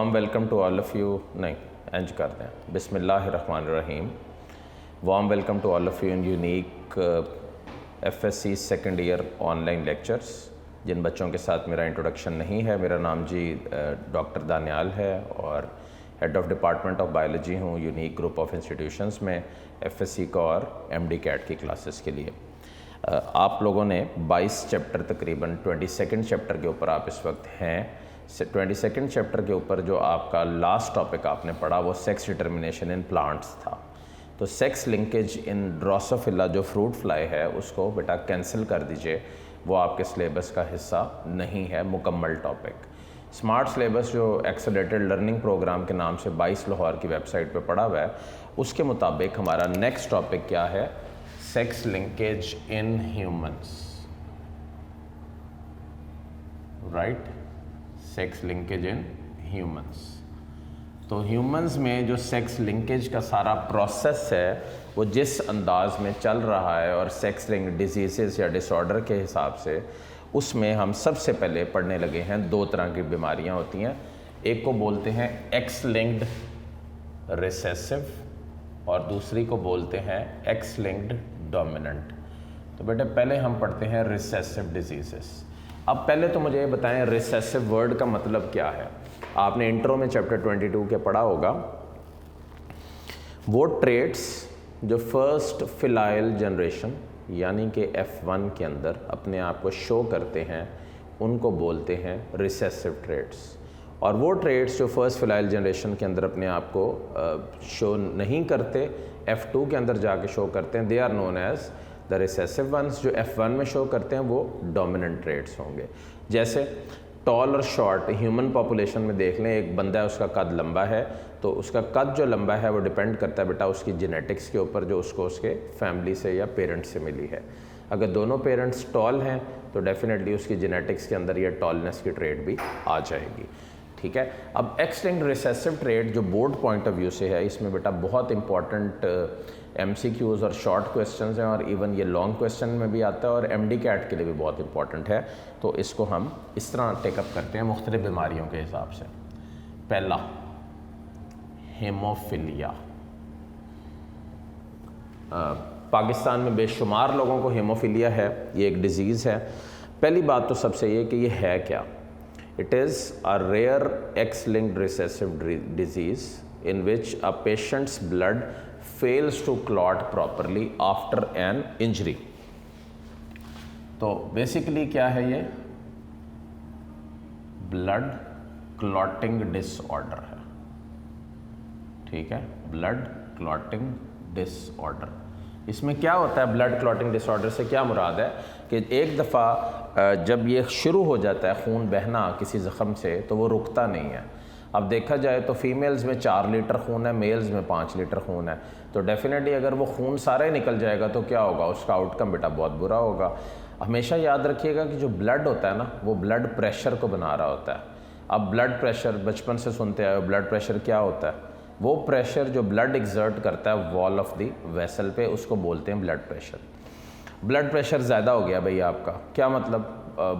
Warm welcome to all of you. नहीं, इंज करते हैं। बिस्मिल्लाहिर्रहमानिर्रहीम। Warm welcome to all of you in unique FSC second year online lectures. जिन बच्चों के साथ मेरा इंट्रोडक्शन नहीं है, मेरा नाम जी डॉक्टर दानियाल है और head of department of biology हूँ यूनिक ग्रुप ऑफ इंस्टीट्यूशंस में FSC का और MD कैट की क्लासेस के लिए। आप लोगों ने 22 चैप्टर तकरीबन 22nd चैप्टर के ऊपर आप इस वक्त हैं। 22nd चैप्टर के ऊपर जो आपका लास्ट टॉपिक आपने पढ़ा वो सेक्स डिटर्मिनेशन इन प्लांट्स था। तो सेक्स लिंकेज इन ड्रोसोफिला जो फ्रूट फ्लाई है उसको बेटा कैंसिल कर दीजिए, वो आपके सिलेबस का हिस्सा नहीं है, मुकम्मल टॉपिक। स्मार्ट सिलेबस जो एक्सेलरेटेड लर्निंग प्रोग्राम के नाम से 22 लाहौर की वेबसाइट पे पड़ा हुआ है, उसके मुताबिक हमारा नेक्स्ट टॉपिक क्या है? Sex linkage in humans, right? Sex linkage in humans. तो ह्यूमंस में जो सेक्स लिंकेज का सारा प्रोसेस है वो जिस अंदाज में चल रहा है और सेक्स लिंक्ड डिजीज़ या डिसऑर्डर के हिसाब से, उसमें हम सबसे पहले पढ़ने लगे हैं दो तरह की बीमारियां होती हैं। एक को बोलते हैं एक्स लिंक्ड रिसेसिव और दूसरी को बोलते हैं एक्स लिंक्ड डोमिनेंट। तो बेटे पहले हम पढ़ते हैं रिसेसिव डिजीज़ेस। अब पहले तो मुझे ये बताएं रिसेसिव वर्ड का मतलब क्या है। आपने इंट्रो में चैप्टर 22 के पढ़ा होगा। वो ट्रेट्स जो फर्स्ट फिलाइल जनरेशन यानी कि F1 के अंदर अपने आप को शो करते हैं उनको बोलते हैं रिसेसिव ट्रेट्स। और वो ट्रेट्स जो फर्स्ट फिलाइल जनरेशन के अंदर अपने आप को शो नहीं करते, F2 के अंदर जाके शो करते हैं, they are known as the recessive ones. जो F1 में शो करते हैं वो डोमिनेंट ट्रेट्स होंगे। जैसे टॉल और शॉर्ट, ह्यूमन पॉपुलेशन में देख लें, एक बंदा है उसका कद लंबा है, तो उसका कद जो लंबा है वो डिपेंड करता है बेटा उसकी जेनेटिक्स के ऊपर जो उसको उसके फैमिली से या पेरेंट्स से मिली है। अगर दोनों पेरेंट्स टॉल हैं तो डेफिनेटली उसकी जेनेटिक्स के अंदर ये टॉलनेस की ट्रेट भी आ जाएगी, ठीक है। अब एक्स लिंक्ड रिसेसिव ट्रेट जो बोर्ड पॉइंट ऑफ व्यू से है, इसमें बेटा बहुत इंपॉर्टेंट MCQs और शॉर्ट क्वेश्चंस हैं और इवन ये लॉन्ग क्वेश्चन में भी आता है और MD कैट के लिए भी बहुत इंपॉर्टेंट है। तो इसको हम इस तरह टेकअप करते हैं मुख्तलिफ बीमारियों के हिसाब से। पहला, हेमोफिलिया। पाकिस्तान में बेशुमार लोगों को हेमोफिलिया है, ये एक डिज़ीज़ है। पहली बात तो सबसे ये कि ये है क्या। It is a rare X linked recessive disease in which a patient's blood fails to clot properly after an injury। तो बेसिकली क्या है ये? ब्लड क्लॉटिंग डिसऑर्डर है, ठीक है, ब्लड क्लॉटिंग डिसऑर्डर। इसमें क्या होता है ब्लड क्लॉटिंग डिसऑर्डर से क्या मुराद है कि एक दफ़ा जब ये शुरू हो जाता है खून बहना किसी ज़ख़म से तो वो रुकता नहीं है। अब देखा जाए तो फीमेल्स में 4 लीटर खून है, मेल्स में 5 लीटर खून है। तो डेफिनेटली अगर वो खून सारा ही निकल जाएगा तो क्या होगा, उसका आउटकम बेटा बहुत बुरा होगा। हमेशा याद रखिएगा कि जो ब्लड होता है ना वो ब्लड प्रेशर को बना रहा होता है। अब ब्लड प्रेशर बचपन से सुनते आए हो, ब्लड प्रेशर क्या होता है? वो प्रेशर जो ब्लड एग्जर्ट करता है वॉल ऑफ द वेसल पे, उसको बोलते हैं ब्लड प्रेशर। ब्लड प्रेशर ज़्यादा हो गया भाई आपका, क्या मतलब?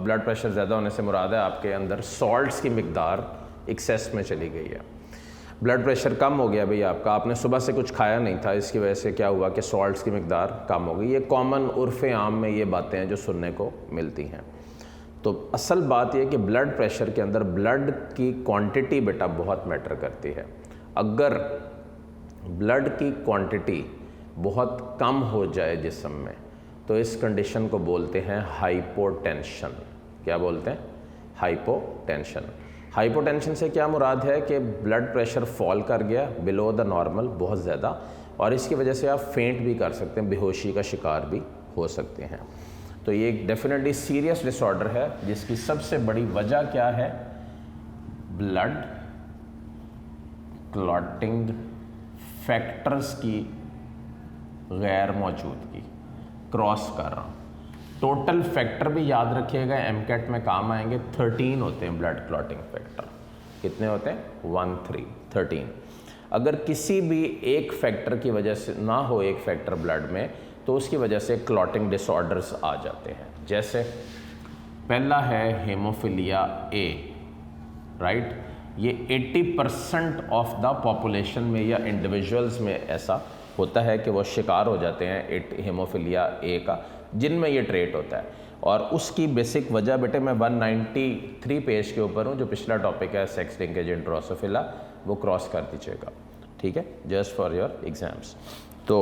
ब्लड प्रेशर ज़्यादा होने से मुराद है आपके अंदर सॉल्ट्स की मिकदार एक्सेस में चली गई है। ब्लड प्रेशर कम हो गया भाई आपका, आपने सुबह से कुछ खाया नहीं था, इसकी वजह से क्या हुआ कि सॉल्ट्स की मिकदार कम हो गई। ये कॉमन उर्फ़ आम में ये बातें हैं जो सुनने को मिलती हैं। तो असल बात यह कि ब्लड प्रेशर के अंदर ब्लड की क्वांटिटी बेटा बहुत मैटर करती है। अगर ब्लड की क्वांटिटी बहुत कम हो जाए जिस्म में तो इस कंडीशन को बोलते हैं हाइपोटेंशन। क्या बोलते हैं? हाइपोटेंशन। हाइपोटेंशन से क्या मुराद है कि ब्लड प्रेशर फॉल कर गया बिलो द नॉर्मल बहुत ज़्यादा, और इसकी वजह से आप फेंट भी कर सकते हैं, बेहोशी का शिकार भी हो सकते हैं। तो ये एक डेफिनेटली सीरियस डिसऑर्डर है जिसकी सबसे बड़ी वजह क्या है? ब्लड क्लॉटिंग फैक्टर्स की गैर मौजूदगी। क्रॉस कर रहा हूँ, टोटल फैक्टर भी याद रखिएगा, MCAT में काम आएंगे। 13 होते हैं ब्लड क्लॉटिंग फैक्टर। कितने होते हैं? 13। अगर किसी भी एक फैक्टर की वजह से ना हो, एक फैक्टर ब्लड में, तो उसकी वजह से क्लॉटिंग डिसऑर्डर्स आ जाते हैं। जैसे पहला है हेमोफिलिया A, राइट। ये 80% ऑफ द पॉपुलेशन में या इंडिविजुअल्स में ऐसा होता है कि वो शिकार हो जाते हैं हेमोफिलिया ए का, जिनमें ये ट्रेट होता है। और उसकी बेसिक वजह बेटे मैं 193 पेज के ऊपर हूँ, जो पिछला टॉपिक है सेक्स लिंकेज इन ड्रोसोफिला, वो क्रॉस कर दीजिएगा, ठीक है, जस्ट फॉर योर एग्जाम्स। तो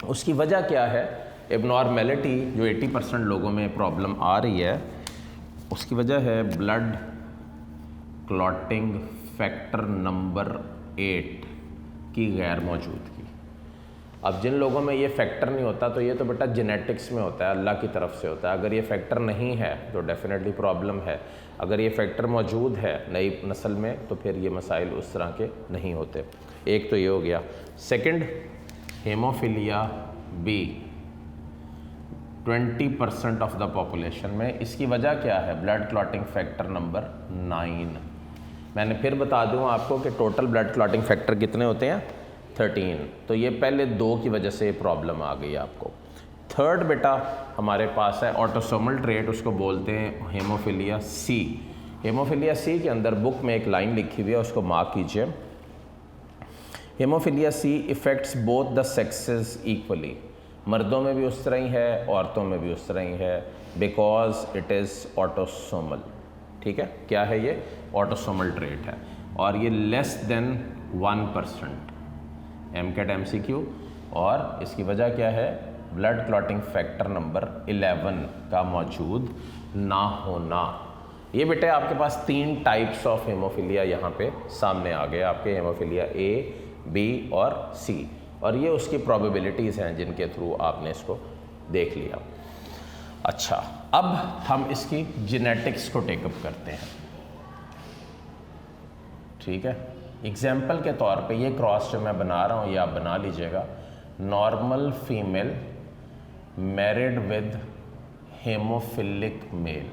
उसकी वजह क्या है, एबनॉर्मेलिटी जो 80% लोगों में प्रॉब्लम आ रही है, उसकी वजह है ब्लड क्लॉटिंग फैक्टर नंबर 8 की गैर मौजूदगी। अब जिन लोगों में ये फैक्टर नहीं होता तो ये तो बेटा जेनेटिक्स में होता है, अल्लाह की तरफ से होता है। अगर ये फैक्टर नहीं है तो डेफिनेटली प्रॉब्लम है। अगर ये फैक्टर मौजूद है नई नस्ल में तो फिर ये मसाइल उस तरह के नहीं होते। एक तो ये हो गया। Second, haemophilia B 20% of the population में। इसकी वजह क्या है, ब्लड क्लॉटिंग फैक्टर नंबर 9। मैंने फिर बता दूँ आपको कि टोटल ब्लड क्लॉटिंग फैक्टर कितने होते हैं, 13। तो ये पहले 2 की वजह से प्रॉब्लम आ गई आपको। थर्ड बेटा हमारे पास है ऑटोसोमल ट्रेट, उसको बोलते हैं हेमोफिलिया सी। हेमोफिलिया सी के अंदर बुक में एक लाइन लिखी हुई है, उसको मार्क कीजिए। Haemophilia C affects both the sexes equally. मर्दों में भी उस तरह ही है, औरतों में भी उस तरह ही है, बिकॉज इट इज़ ऑटोसोमल। ठीक है, क्या है ये, ऑटोसोमल ट्रेट है। और ये लेस देन 1% MCAT MCQ। और इसकी वजह क्या है, ब्लड क्लॉटिंग फैक्टर नंबर 11 का मौजूद ना होना। ये बेटे आपके पास 3 टाइप्स ऑफ हेमोफिलिया यहाँ पे सामने आ गए आपके, हेमोफिलिया A, B और C। और ये उसकी प्रोबेबिलिटीज़ हैं जिनके थ्रू आपने इसको देख लिया। अच्छा, अब हम इसकी जेनेटिक्स को टेकअप करते हैं, ठीक है। एग्जाम्पल के तौर पे ये क्रॉस जो मैं बना रहा हूँ ये आप बना लीजिएगा। Normal female married with hemophilic male,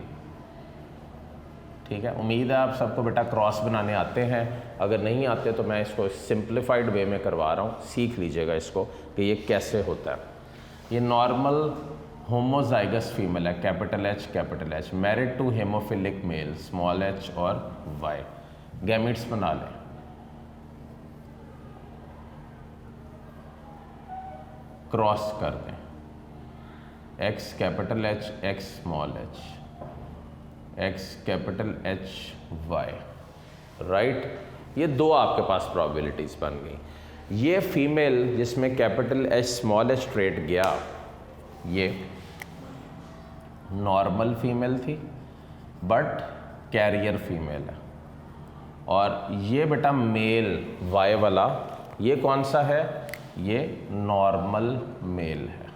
ठीक है। उम्मीद है आप सबको बेटा क्रॉस बनाने आते हैं। अगर नहीं आते तो मैं इसको सिंप्लीफाइड वे में करवा रहा हूँ, सीख लीजिएगा इसको कि ये कैसे होता है। ये नॉर्मल होमोजाइगस फीमेल है, capital H, married to hemophilic male, small h और y। गैमिट्स बना लें। क्रॉस कर दें, X capital H, X small h, X capital H, Y, right. ये 2 आपके पास प्रोबेबिलिटीज़ बन गई। ये फीमेल जिसमें capital H small h trait गया, ये नॉर्मल फीमेल थी बट कैरियर फीमेल है। और ये बेटा मेल Y वाला, ये कौन सा है, ये नॉर्मल मेल है।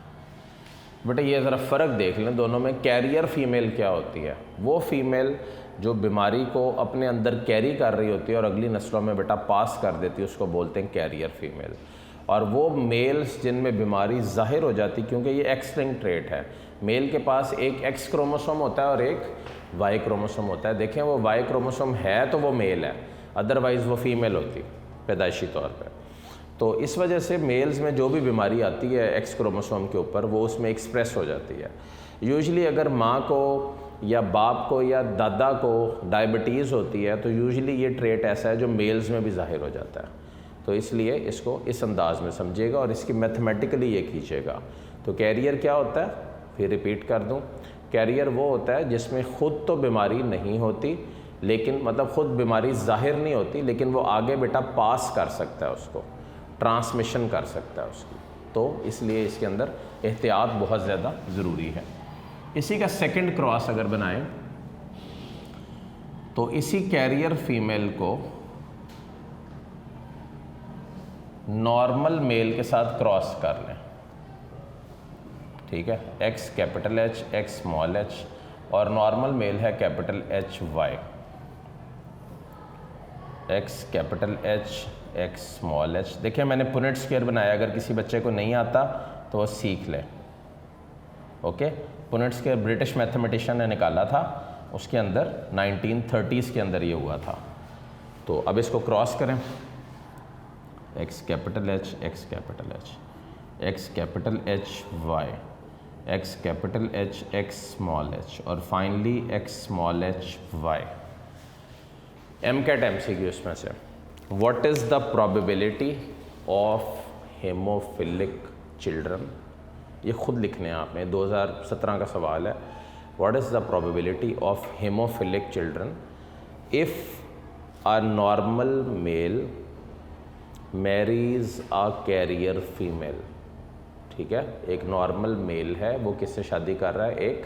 बेटा ये ज़रा फ़र्क देख लें दोनों में। कैरियर फीमेल क्या होती है, वो फीमेल जो बीमारी को अपने अंदर कैरी कर रही होती है और अगली नस्लों में बेटा पास कर देती है, उसको बोलते हैं कैरियर फीमेल। और वो मेल्स जिनमें बीमारी जाहिर हो जाती, क्योंकि ये एक्स लिंक्ड ट्रेट है, मेल के पास एक X क्रोमोसोम होता है और एक Y क्रोमोसोम होता है। देखें वो Y क्रोमोसोम है तो वो मेल है, अदरवाइज़ वो फीमेल होती पैदाइशी तौर पर। तो इस वजह से मेल्स में जो भी बीमारी आती है X क्रोमोसोम के ऊपर, वो उसमें एक्सप्रेस हो जाती है। यूजुअली अगर माँ को या बाप को या दादा को डायबिटीज़ होती है तो यूजुअली ये ट्रेट ऐसा है जो मेल्स में भी जाहिर हो जाता है। तो इसलिए इसको इस अंदाज में समझिएगा और इसकी मैथमेटिकली ये कीजिएगा। तो कैरियर क्या होता है, फिर रिपीट कर दूँ, कैरियर वो होता है जिसमें ख़ुद तो बीमारी नहीं होती, लेकिन मतलब ख़ुद बीमारी जाहिर नहीं होती, लेकिन वो आगे बेटा पास कर सकता है, उसको ट्रांसमिशन कर सकता है उसकी। तो इसलिए इसके अंदर एहतियात बहुत ज़्यादा ज़रूरी है। इसी का सेकंड क्रॉस अगर बनाएं तो इसी कैरियर फीमेल को नॉर्मल मेल के साथ क्रॉस कर लें, ठीक है। X capital H, X small h, और नॉर्मल मेल है capital H, Y। X capital H, X small h। देखिए मैंने पुनेट स्क्वायर बनाया, अगर किसी बच्चे को नहीं आता तो वो सीख ले। Okay, Punnett square British mathematician ने निकाला था, उसके अंदर 1930s के अंदर ये हुआ था। तो अब इसको क्रॉस करें, X capital H, X capital H, X capital H, Y, X capital H, X small h, और finally X small h, Y। MCAT MCQ इसमें से, what is the probability of hemophilic children, ये खुद लिखने हैं आपने, 2017 का सवाल है। What is the probability of hemophilic children if a normal male marries a carrier female. ठीक है, एक नॉर्मल मेल है, वो किससे शादी कर रहा है, एक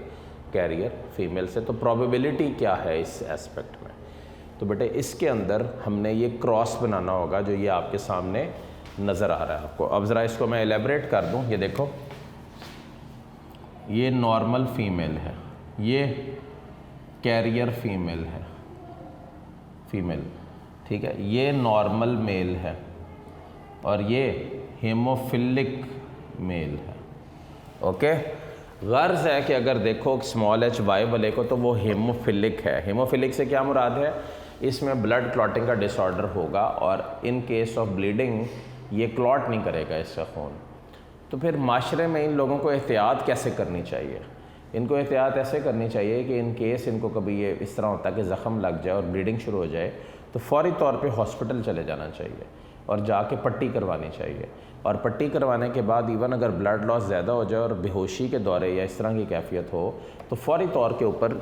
कैरियर फीमेल से। तो प्रोबेबिलिटी क्या है इस एस्पेक्ट में? तो बेटे इसके अंदर हमने ये क्रॉस बनाना होगा जो ये आपके सामने नज़र आ रहा है आपको। अब ज़रा इसको मैं एलेबरेट कर दूं। ये देखो, ये नॉर्मल फीमेल है, ये कैरियर फीमेल है, फीमेल, ठीक है, ये नॉर्मल मेल है और ये हेमोफिलिक मेल है। ओके, गर्ज है कि अगर देखो स्मॉल h वाई वाले को तो वो हेमोफिलिक है। हेमोफिलिक से क्या मुराद है, इसमें ब्लड क्लॉटिंग का डिसऑर्डर होगा और इन केस ऑफ ब्लीडिंग ये क्लॉट नहीं करेगा इसका खून। तो फिर माशरे में इन लोगों को एहतियात कैसे करनी चाहिए? इनको एहतियात ऐसे करनी चाहिए कि इन केस इनको कभी ये इस तरह होता है कि ज़ख़म लग जाए और ब्लीडिंग शुरू हो जाए तो फ़ौरी तौर पे हॉस्पिटल चले जाना चाहिए और जाके पट्टी करवानी चाहिए। और पट्टी करवाने के बाद इवन अगर ब्लड लॉस ज़्यादा हो जाए और बेहोशी के दौरे या इस तरह की कैफियत हो तो फ़ौरी तौर के ऊपर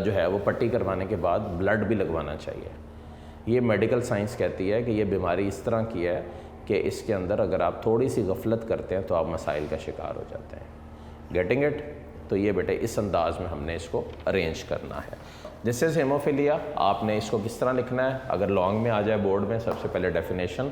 जो है वो पट्टी करवाने के बाद ब्लड भी लगवाना चाहिए। ये मेडिकल साइंस कहती है कि ये बीमारी इस तरह की है कि इसके अंदर अगर आप थोड़ी सी गफलत करते हैं तो आप मसाइल का शिकार हो जाते हैं। Getting it? तो ये बेटे इस अंदाज में हमने इसको अरेंज करना है। This is haemophilia. आपने इसको किस तरह लिखना है? अगर लॉन्ग में आ जाए बोर्ड में, सबसे पहले डेफिनेशन,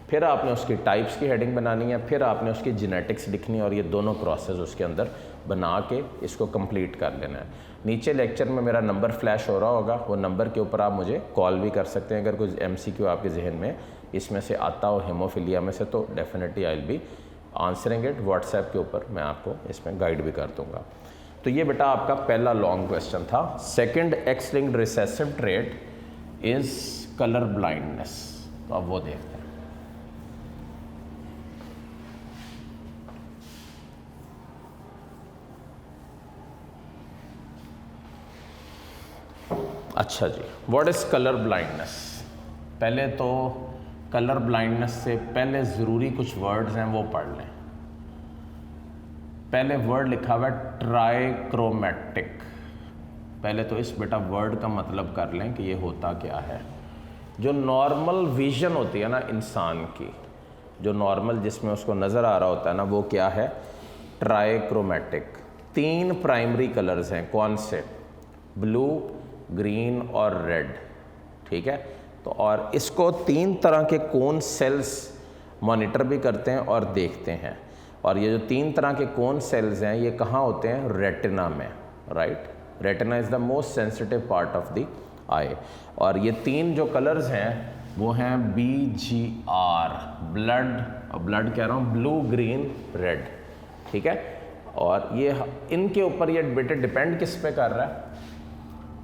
फिर आपने उसकी टाइप्स की हेडिंग बनानी है, फिर आपने उसकी जेनेटिक्स लिखनी है और ये दोनों क्रॉसेस उसके अंदर बना के इसको कंप्लीट कर लेना है। नीचे लेक्चर में मेरा नंबर फ्लैश हो रहा होगा, वो नंबर के ऊपर आप मुझे कॉल भी कर सकते हैं अगर कोई MCQ आपके जहन में इसमें से आता हो हेमोफिलिया में से, तो definitely I will be answering it. WhatsApp के ऊपर मैं आपको इसमें गाइड भी कर दूंगा। तो ये बेटा आपका पहला लॉन्ग क्वेश्चन था। Second, x linked recessive trait is colour blindness. तो अब वो देखते हैं। अच्छा जी, व्हाट इज़ कलर ब्लाइंडनेस? पहले तो कलर ब्लाइंडनेस से पहले ज़रूरी कुछ वर्ड्स हैं वो पढ़ लें। पहले वर्ड लिखा हुआ है ट्राइक्रोमेटिक। पहले तो इस बेटा वर्ड का मतलब कर लें कि ये होता क्या है। जो नॉर्मल विजन होती है ना इंसान की, जो नॉर्मल जिसमें उसको नज़र आ रहा होता है ना, वो क्या है? ट्राइक्रोमेटिक। 3 प्राइमरी कलर्स हैं। कौन से? ब्लू, ग्रीन और रेड। ठीक है, तो और इसको 3 तरह के कोन सेल्स मॉनिटर भी करते हैं और देखते हैं। और ये जो 3 तरह के कोन सेल्स हैं ये कहाँ होते हैं? रेटिना में, right. Retina is the most sensitive part of the eye. और ये 3 जो कलर्स हैं वो हैं BGR, ब्लड, ब्लड कह रहा हूँ, ब्लू, ग्रीन, रेड। ठीक है, और ये इनके ऊपर ये बेटे डिपेंड किस पे कर रहा है?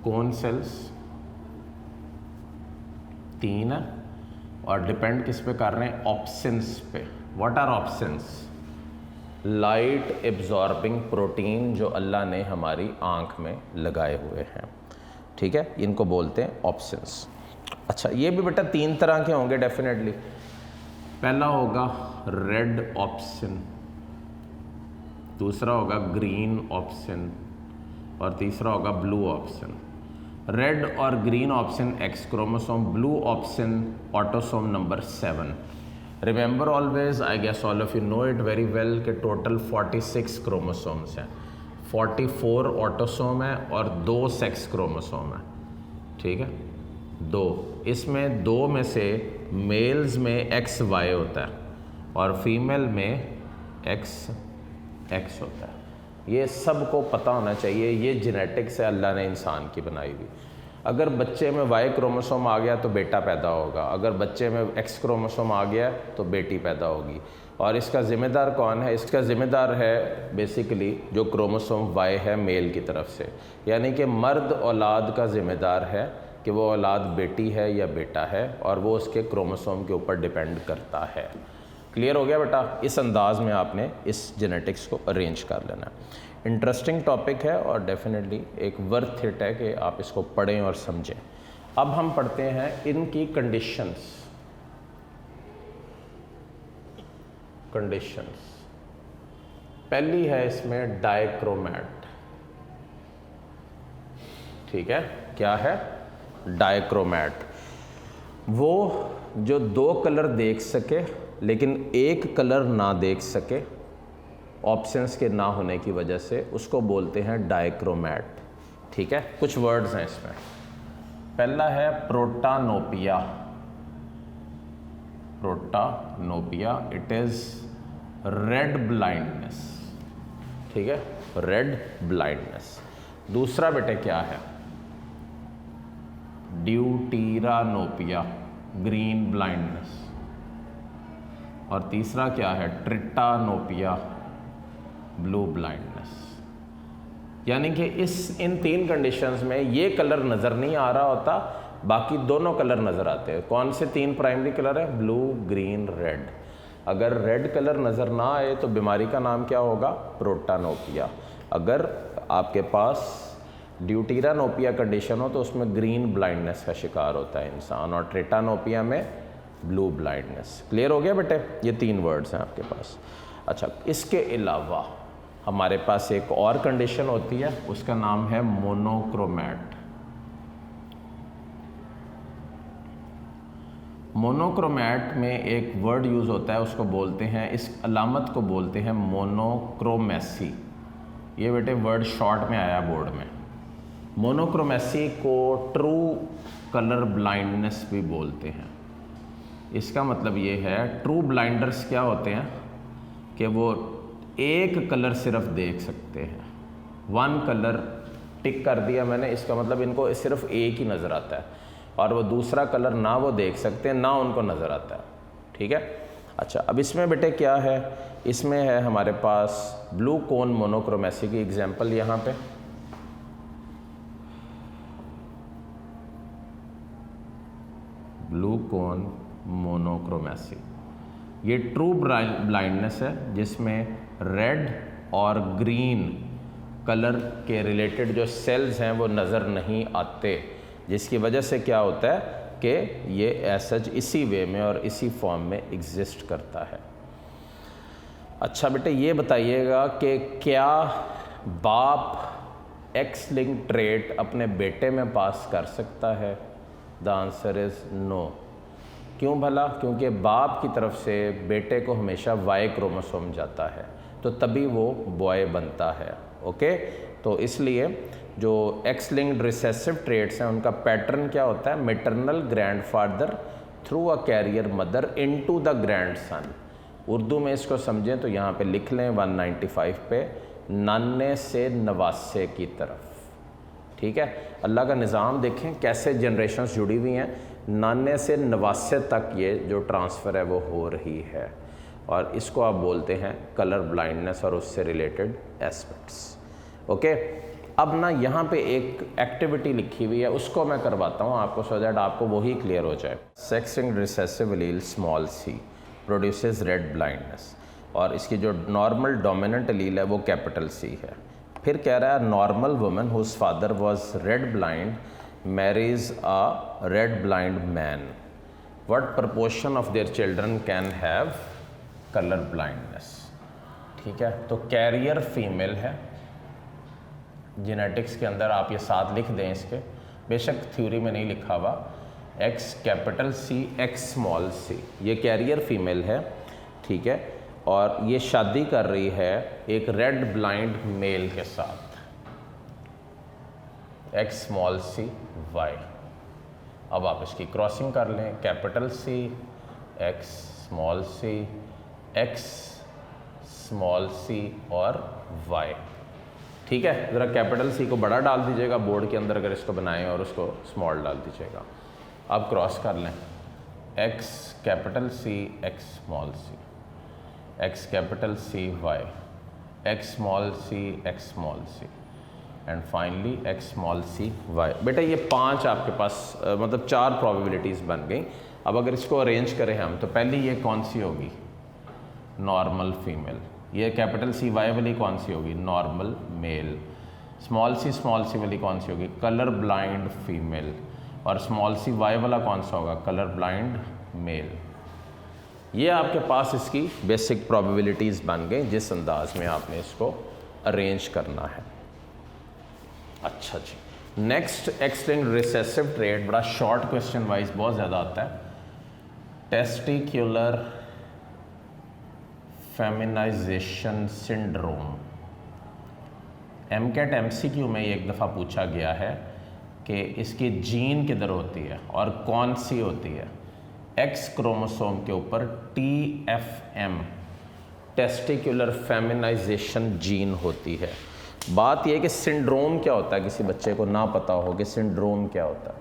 कोन सेल्स 3 है और डिपेंड किस पे कर रहे हैं? ऑप्सिन्स पे। What are opsins? Light absorbing protein जो अल्लाह ने हमारी आँख में लगाए हुए हैं। ठीक है, इनको बोलते हैं ऑप्सिन्स। अच्छा, ये भी बेटा 3 तरह के होंगे डेफिनेटली। पहला होगा रेड ऑप्सिन, दूसरा होगा ग्रीन ऑप्सिन और तीसरा होगा ब्लू ऑप्सिन। रेड और green opsin X chromosome, blue opsin autosome number 7। Remember always, I guess all of you know it very well कि टोटल 46 क्रोमोसोम्स हैं। 44 ऑटोसोम है और 2 सेक्स क्रोमोसोम है। ठीक है, 2, इसमें 2 में से मेल्स में XY होता है और फीमेल में XX होता है। ये सबको पता होना चाहिए, ये जेनेटिक्स है अल्लाह ने इंसान की बनाई हुई। अगर बच्चे में Y क्रोमोसोम आ गया तो बेटा पैदा होगा, अगर बच्चे में X क्रोमोसोम आ गया तो बेटी पैदा होगी। और इसका ज़िम्मेदार कौन है? इसका ज़िम्मेदार है बेसिकली जो क्रोमोसोम Y है मेल की तरफ से, यानी कि मर्द औलाद का ज़िम्मेदार है कि वो औलाद बेटी है या बेटा है, और वो उसके क्रोमोसोम के ऊपर डिपेंड करता है। क्लियर हो गया बेटा? इस अंदाज में आपने इस जेनेटिक्स को अरेंज कर लेना है। इंटरेस्टिंग टॉपिक है और डेफिनेटली एक वर्थ इट है कि आप इसको पढ़ें और समझें। अब हम पढ़ते हैं इनकी कंडीशंस। पहली है इसमें डाइक्रोमैट। ठीक है, क्या है? डाइक्रोमैट। वो जो दो कलर देख सके लेकिन एक कलर ना देख सके, ऑप्शंस के ना होने की वजह से, उसको बोलते हैं डाइक्रोमैट। ठीक है, कुछ वर्ड्स हैं इसमें। पहला है protanopia. Protanopia, it is red blindness. ठीक है, रेड ब्लाइंडनेस। दूसरा बेटे क्या है? ड्यूटीरानोपिया, ग्रीन ब्लाइंडनेस। और तीसरा क्या है? ट्रिटानोपिया, ब्लू ब्लाइंडनेस। यानी कि इन तीन कंडीशंस में ये कलर नज़र नहीं आ रहा होता, बाकी दोनों कलर नज़र आते हैं। कौन से तीन प्राइमरी कलर है? Blue, green, red. अगर रेड कलर नज़र ना आए तो बीमारी का नाम क्या होगा? प्रोटानोपिया। अगर आपके पास ड्यूटीरानोपिया कंडीशन हो तो उसमें ग्रीन ब्लाइंडनेस का शिकार होता है इंसान, और ट्रिटानोपिया में ब्लू ब्लाइंडनेस। क्लियर हो गया बेटे? ये तीन वर्ड्स हैं आपके पास। अच्छा, इसके अलावा हमारे पास एक और कंडीशन होती है, उसका नाम है मोनोक्रोमैट। मोनोक्रोमैट में एक वर्ड यूज़ होता है, उसको बोलते हैं, इस अलामत को बोलते हैं मोनोक्रोमेसी। ये बेटे वर्ड शॉर्ट में आया बोर्ड में। मोनोक्रोमेसी को ट्रू कलर ब्लाइंडनेस भी बोलते हैं। इसका मतलब ये है, ट्रू ब्लाइंडर्स क्या होते हैं कि वो एक कलर सिर्फ देख सकते हैं। वन कलर टिक कर दिया मैंने, इसका मतलब इनको सिर्फ एक ही नज़र आता है, और वो दूसरा कलर ना वो देख सकते हैं ना उनको नज़र आता है। ठीक है। अच्छा, अब इसमें बेटे क्या है? इसमें है हमारे पास ब्लू कोन मोनोक्रोमेसी की एग्जांपल यहाँ पे। ब्लू कोन मोनोक्रोमेसी, ये ट्रू ब्लाइंडनेस है जिसमें रेड और ग्रीन कलर के रिलेटेड जो सेल्स हैं वो नज़र नहीं आते, जिसकी वजह से क्या होता है कि ये एसच इसी वे में और इसी फॉर्म में एग्जिस्ट करता है। अच्छा बेटे, ये बताइएगा कि क्या बाप एक्स लिंक ट्रेट अपने बेटे में पास कर सकता है? The answer is no. क्यों भला? क्योंकि बाप की तरफ से बेटे को हमेशा वाई क्रोमोसोम जाता है, तो तभी वो बॉय बनता है। ओके, तो इसलिए जो एक्स लिंक्ड रिसेसिव ट्रेट्स हैं उनका पैटर्न क्या होता है? Maternal grandfather through a carrier mother into the grandson. Urdu में इसको समझें तो यहाँ पे लिख लें 195 पे, नाने से नवासे की तरफ। ठीक है, अल्लाह का निज़ाम देखें कैसे जनरेशन्स जुड़ी हुई हैं, नाने से नवासे तक ये जो ट्रांसफ़र है वो हो रही है, और इसको आप बोलते हैं कलर ब्लाइंडनेस और उससे रिलेटेड एस्पेक्ट्स। ओके, अब ना यहाँ पे एक एक्टिविटी लिखी हुई है, उसको मैं करवाता हूँ आपको, सो दैट आपको वही क्लियर हो जाए। Sex linked recessive allele small C produces red blindness, और इसकी जो नॉर्मल डोमिनेंट एलील है वो कैपिटल सी है। फिर कह रहा है normal woman whose father was red blind marries a red blind man, what proportion of their children can have colour blindness. ठीक है, तो कैरियर फीमेल है, जेनेटिक्स के अंदर आप ये साथ लिख दें इसके, बेशक थ्योरी में नहीं लिखा हुआ, X capital C X small C, ये कैरियर फीमेल है। ठीक है, और ये शादी कर रही है एक रेड ब्लाइंड मेल के साथ, एक्स स्मॉल सी वाई। अब आप इसकी क्रॉसिंग कर लें, capital C X small C X small सी और वाई। ठीक है, ज़रा कैपिटल सी को बड़ा डाल दीजिएगा बोर्ड के अंदर अगर इसको बनाएं, और उसको स्मॉल डाल दीजिएगा। अब क्रॉस कर लें, X capital C X small C, X capital C Y, X small C X small C, and finally X small C Y. बेटा ये 5 आपके पास मतलब 4 प्रोबेबिलिटीज़ बन गई। अब अगर इसको अरेंज करें हम, तो पहली ये कौन सी होगी? Normal female. ये कैपिटल सी वाई वाली कौन सी होगी? Normal mail. स्मॉल सी वाली कौन सी होगी? Colour blind female. और स्मॉल सी वाई वाला कौन सा होगा, कलर ब्लाइंड मेल। ये आपके पास इसकी बेसिक प्रोबेबिलिटीज़ बन गई जिस अंदाज में आपने इसको अरेंज करना है। अच्छा जी, next X linked recessive trait, बड़ा शॉर्ट क्वेश्चन वाइज बहुत ज़्यादा आता है। Testicular feminization syndrome, MCAT MCQ में एक दफ़ा पूछा गया है कि इसकी जीन किधर होती है और कौन सी होती है। एक्स क्रोमोसोम के ऊपर TFM टेस्टिकुलर फेमिनाइजेशन जीन होती है। बात यह है कि सिंड्रोम क्या होता है, किसी बच्चे को ना पता हो कि सिंड्रोम क्या होता है।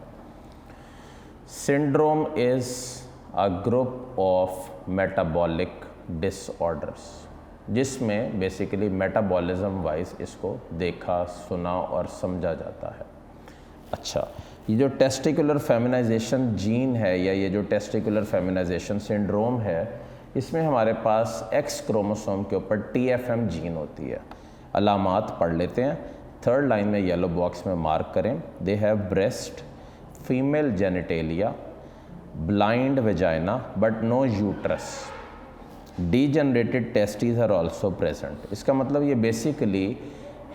Syndrome is a group of metabolic disorders जिसमें बेसिकली मेटाबॉलिज्म वाइज इसको देखा, सुना और समझा जाता है। अच्छा, ये जो टेस्टिकुलर फेमिनाइजेशन जीन है या ये जो टेस्टिकुलर फेमिनाइजेशन सिंड्रोम है, इसमें हमारे पास एक्स क्रोमोसोम के ऊपर TFM जीन होती है। अलामात पढ़ लेते हैं, थर्ड लाइन में येलो बॉक्स में मार्क करें। They have breast, female genitalia, blind vagina but no uterus, degenerated testis are also present. इसका मतलब ये बेसिकली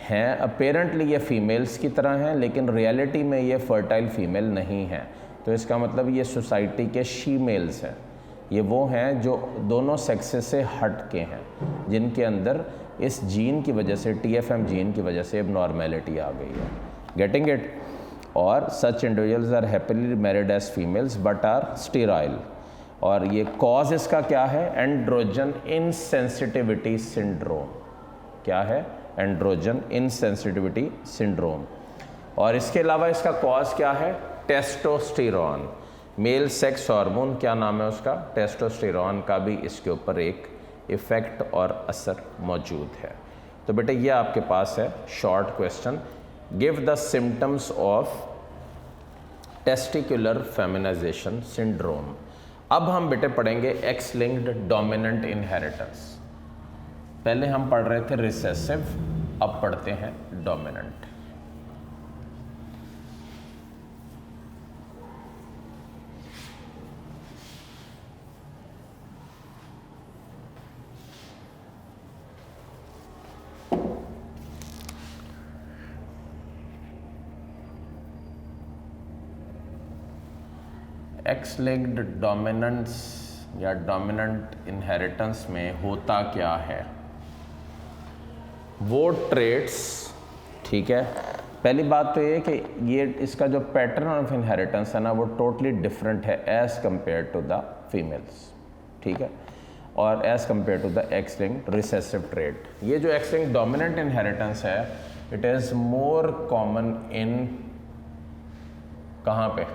हैं, अपेरेंटली ये फीमेल्स की तरह हैं लेकिन रियलिटी में ये फर्टाइल फीमेल नहीं है। तो इसका मतलब ये सोसाइटी के शी मेल्स हैं, ये वो हैं जो दोनों सेक्सेस से हट के हैं, जिनके अंदर इस जीन की वजह से, TFM जीन की वजह से एबनॉर्मेलिटी आ गई है। Getting it? और such individuals are happily married as females but are sterile. और ये कॉज इसका क्या है, एंड्रोजन इनसेंसिटिविटी सिंड्रोम। क्या है? Androgen insensitivity syndrome. और इसके अलावा इसका कॉज क्या है, टेस्टोस्टेरॉन, मेल सेक्स हार्मोन, क्या नाम है उसका, टेस्टोस्टेरॉन का भी इसके ऊपर एक इफ़ेक्ट और असर मौजूद है। तो बेटे ये आपके पास है short question, give the symptoms of testicular feminisation syndrome. अब हम बेटे पढ़ेंगे एक्स लिंक्ड डोमिनेंट इनहेरिटेंस। पहले हम पढ़ रहे थे रिसेसिव, अब पढ़ते हैं डोमिनेंट। एक्स लिंक्ड डोमिनेंस या डोमिनेंट इनहेरिटेंस में होता क्या है, वो ट्रेट्स, ठीक है। पहली बात तो ये कि ये इसका जो पैटर्न ऑफ इनहेरिटेंस है ना, वो टोटली डिफरेंट है as compare to the females, ठीक है, और as compare to the X linked recessive trait. ये जो एक्स लिंक्ड डोमिनेंट इनहेरिटेंस है, it is more common in, कहाँ पे,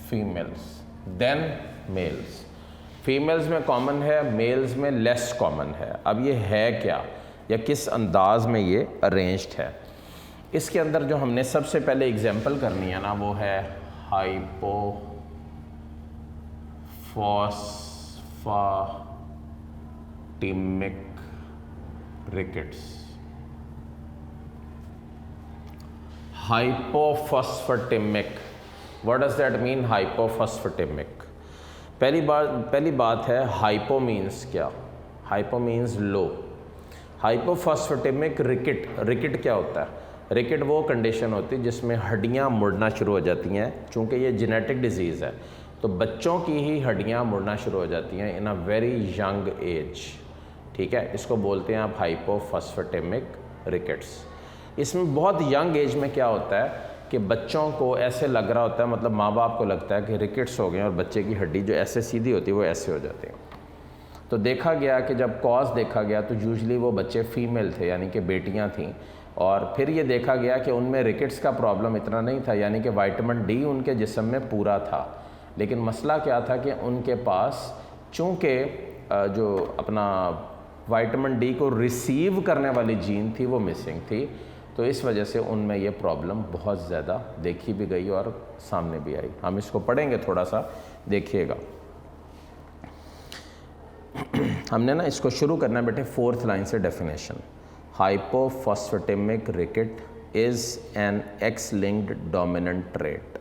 फीमेल्स देन मेल्स। फीमेल्स में कॉमन है, मेल्स में लेस कॉमन है। अब ये है क्या या किस अंदाज में ये अरेंज्ड है, इसके अंदर जो हमने सबसे पहले एग्जांपल करनी है ना, वो है hypophosphatemic rickets. Hypophosphatemic, what does that mean, hypophosphatemic. पहली बात है हाइपो मीन्स क्या, hypo means low. Hypophosphatemic rickets, rickets क्या होता है, रिकेट वो कंडीशन होती है जिसमें हड्डियां मुड़ना शुरू हो जाती हैं। चूँकि ये जेनेटिक डिजीज़ है तो बच्चों की ही हड्डियां मुड़ना शुरू हो जाती हैं इन अ वेरी यंग एज, ठीक है। इसको बोलते हैं आप हाइपोफॉस्फेटिमिक रिकेट्स। इसमें बहुत यंग एज में क्या होता है कि बच्चों को ऐसे लग रहा होता है, मतलब माँ बाप को लगता है कि रिकेट्स हो गए और बच्चे की हड्डी जो ऐसे सीधी होती है वो ऐसे हो जाती है। तो देखा गया कि जब कॉज देखा गया तो यूजुअली वो बच्चे फीमेल थे, यानी कि बेटियां थीं। और फिर ये देखा गया कि उनमें रिकेट्स का प्रॉब्लम इतना नहीं था, यानी कि विटामिन डी उनके जिस्म में पूरा था। लेकिन मसला क्या था कि उनके पास चूँकि जो अपना विटामिन डी को रिसीव करने वाली जीन थी वो मिसिंग थी, तो इस वजह से उनमें ये प्रॉब्लम बहुत ज़्यादा देखी भी गई और सामने भी आई। हम इसको पढ़ेंगे, थोड़ा सा देखिएगा। हमने ना इसको शुरू करना है बेटे फोर्थ लाइन से definition. Hypophosphatemic rickets is an X linked dominant trait.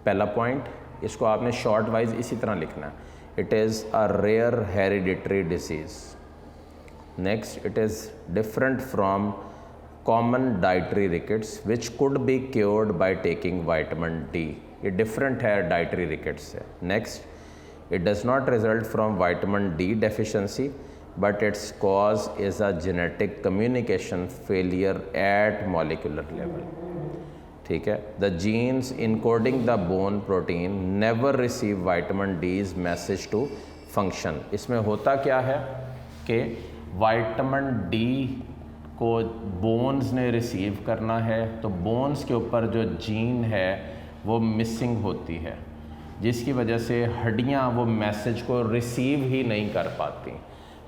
पहला पॉइंट, इसको आपने शॉर्ट वाइज इसी तरह लिखना है, it is a rare hereditary disease. Next, it is different from common dietary rickets which could be cured by taking vitamin D. ये different है dietary rickets से। नेक्स्ट, it does not result from vitamin D deficiency but its cause is a genetic communication failure at molecular level। ठीक है, the genes encoding the bone protein never receive vitamin D's message to function। इसमें होता क्या है कि vitamin D को bones ने receive करना है, तो बोन्स के ऊपर जो जीन है वो मिसिंग होती है, जिसकी वजह से हड्डियाँ वो मैसेज को रिसीव ही नहीं कर पाती,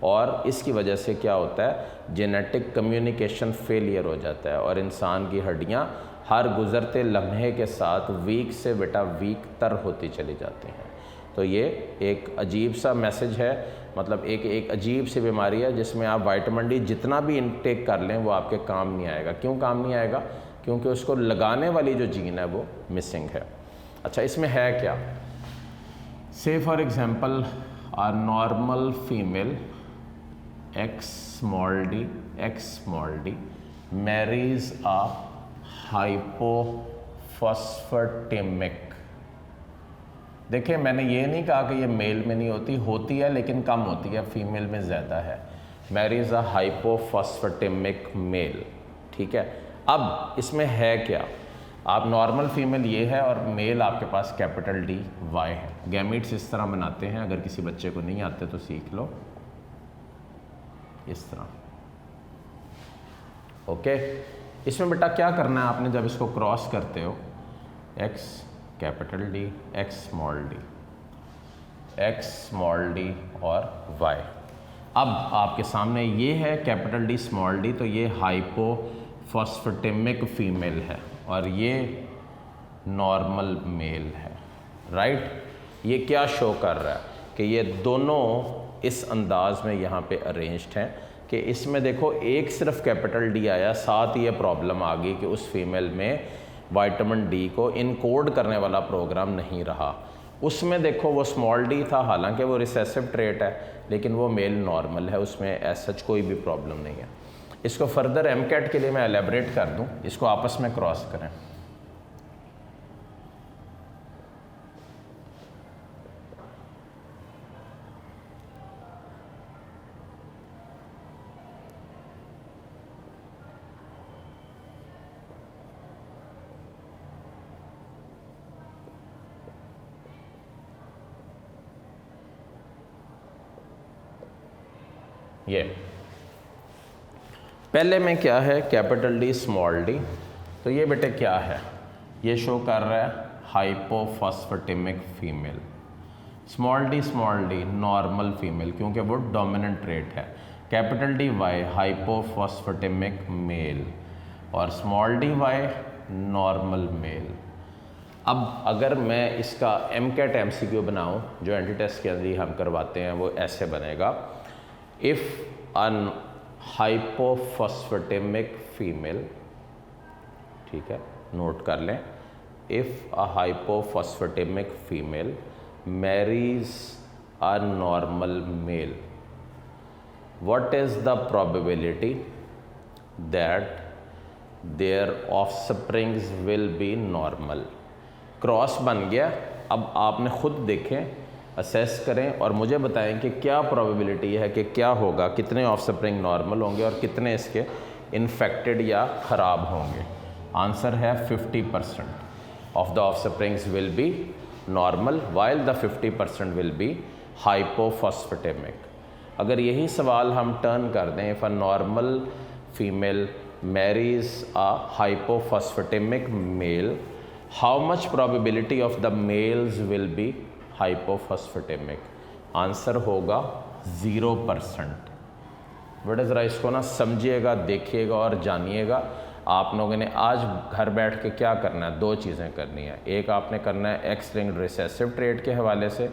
और इसकी वजह से क्या होता है, जेनेटिक कम्युनिकेशन फेलियर हो जाता है और इंसान की हड्डियाँ हर गुज़रते लम्हे के साथ वीक से बेटा वीक तर होती चली जाती हैं। तो ये एक अजीब सा मैसेज है, मतलब एक अजीब सी बीमारी है जिसमें आप विटामिन डी जितना भी इनटेक कर लें वो आपके काम नहीं आएगा। क्यों काम नहीं आएगा? क्योंकि उसको लगाने वाली जो जीन है वो मिसिंग है। अच्छा, इसमें है क्या? Say for example a normal female X small D marries a hypophosphatemic. देखिए, मैंने ये नहीं कहा कि ये मेल में नहीं होती, होती है लेकिन कम होती है, फीमेल में ज़्यादा है। Mary's a हाइपोफॉस्फेटेमिक mail. ठीक है, अब इसमें है क्या? आप नॉर्मल फीमेल ये है और मेल आपके पास कैपिटल डी वाई है। गैमीट्स इस तरह बनाते हैं, अगर किसी बच्चे को नहीं आते तो सीख लो इस तरह। ओके, इसमें बेटा क्या करना है आपने जब इसको क्रॉस करते हो, x capital D, x small D और वाई। अब आपके सामने ये है कैपिटल डी स्मॉल डी, तो ये हाइपोफॉस्फेटेमिक फीमेल है और ये नॉर्मल मेल है। राइट, ये क्या शो कर रहा है कि ये दोनों इस अंदाज में यहाँ पे अरेंज्ड हैं कि इसमें देखो एक सिर्फ कैपिटल डी आया, साथ ये प्रॉब्लम आ गई कि उस फीमेल में विटामिन डी को इनकोड करने वाला प्रोग्राम नहीं रहा। उसमें देखो वो स्मॉल डी था, हालांकि वो रिसेसिव ट्रेट है, लेकिन वो मेल नॉर्मल है, उसमें ऐसा कोई भी प्रॉब्लम नहीं है। इसको फर्दर एमकैट के लिए मैं एलेबरेट कर दूं, इसको आपस में क्रॉस करें। ये पहले में क्या है, कैपिटल डी स्मॉल डी, तो ये बेटे क्या है, ये शो कर रहा है hypophosphatemic female. Small D normal female, क्योंकि वो डोमिनेंट ट्रेट है। Capital D Y hypophosphatemic male और small D Y normal male. अब अगर मैं इसका एमकैट एमसीक्यू बनाऊं, जो एंटी टेस्ट के अंदर हम करवाते हैं, वो ऐसे बनेगा, इफ़ अन हाइपोफॉस्फेटेमिक फीमेल, ठीक है, नोट कर लें, if a hypophosphatemic female marries a normal male, what is the probability that their offsprings will be normal। Cross बन गया। अब आपने खुद देखें, असेस करें और मुझे बताएं कि क्या प्रोबेबिलिटी है कि क्या होगा, कितने ऑफस्प्रिंग नॉर्मल होंगे और कितने इसके इन्फेक्टेड या ख़राब होंगे। आंसर है 50% of the offsprings will be normal while the 50% will be hypophosphatemic. अगर यही सवाल हम टर्न कर दें, if a normal female marries a hypophosphatemic male, how much probability of the males will be hypophosphatemic? Answer होगा 0%। बेटा ज़रा इसको ना समझिएगा, देखिएगा और जानिएगा। आप लोगों ने आज घर बैठ के क्या करना है, 2 चीज़ें करनी है। एक आपने करना है एक्स लिंक्ड रिसेसिव ट्रेट के हवाले से,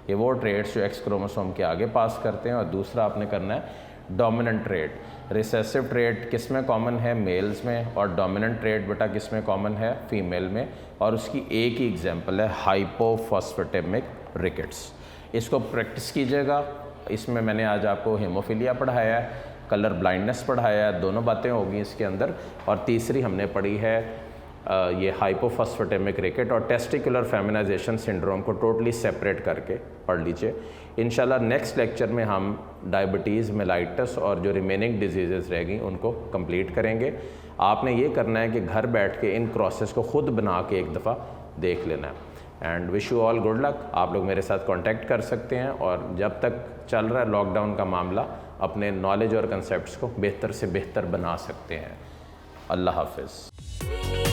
ये वो ट्रेड्स जो एक्स क्रोमोसोम के आगे पास करते हैं, और दूसरा आपने करना है डोमिनेंट ट्रेट। रिसेसिव ट्रेट किस में कॉमन है? मेल्स में। और डोमिनेंट ट्रेट बेटा किस में कॉमन है? फीमेल में। और उसकी एक ही एग्जांपल है हाइपोफॉस्फेटेमिक रिकेट्स। इसको प्रैक्टिस कीजिएगा। इसमें मैंने आज आपको हेमोफीलिया पढ़ाया है, कलर ब्लाइंडनेस पढ़ाया है, दोनों बातें होगी इसके अंदर। और तीसरी हमने पढ़ी है ये हाइपोफॉस्फेटेमिक रिकेट और टेस्टिकुलर फेमिनाइजेशन सिंड्रोम को टोटली सेपरेट करके पढ़ लीजिए। इंशाल्लाह नेक्स्ट लेक्चर में हम डायबिटीज़, मेलाइटस और जो रिमेनिंग डिजीज़ रहेगी उनको कंप्लीट करेंगे। आपने ये करना है कि घर बैठ के इन क्रॉसेस को ख़ुद बना के एक दफ़ा देख लेना है। And wish you all good luck. आप लोग मेरे साथ कांटेक्ट कर सकते हैं और जब तक चल रहा है लॉकडाउन का मामला अपने नॉलेज और कंसेप्ट्स को बेहतर से बेहतर बना सकते हैं। अल्लाह हाफिज़।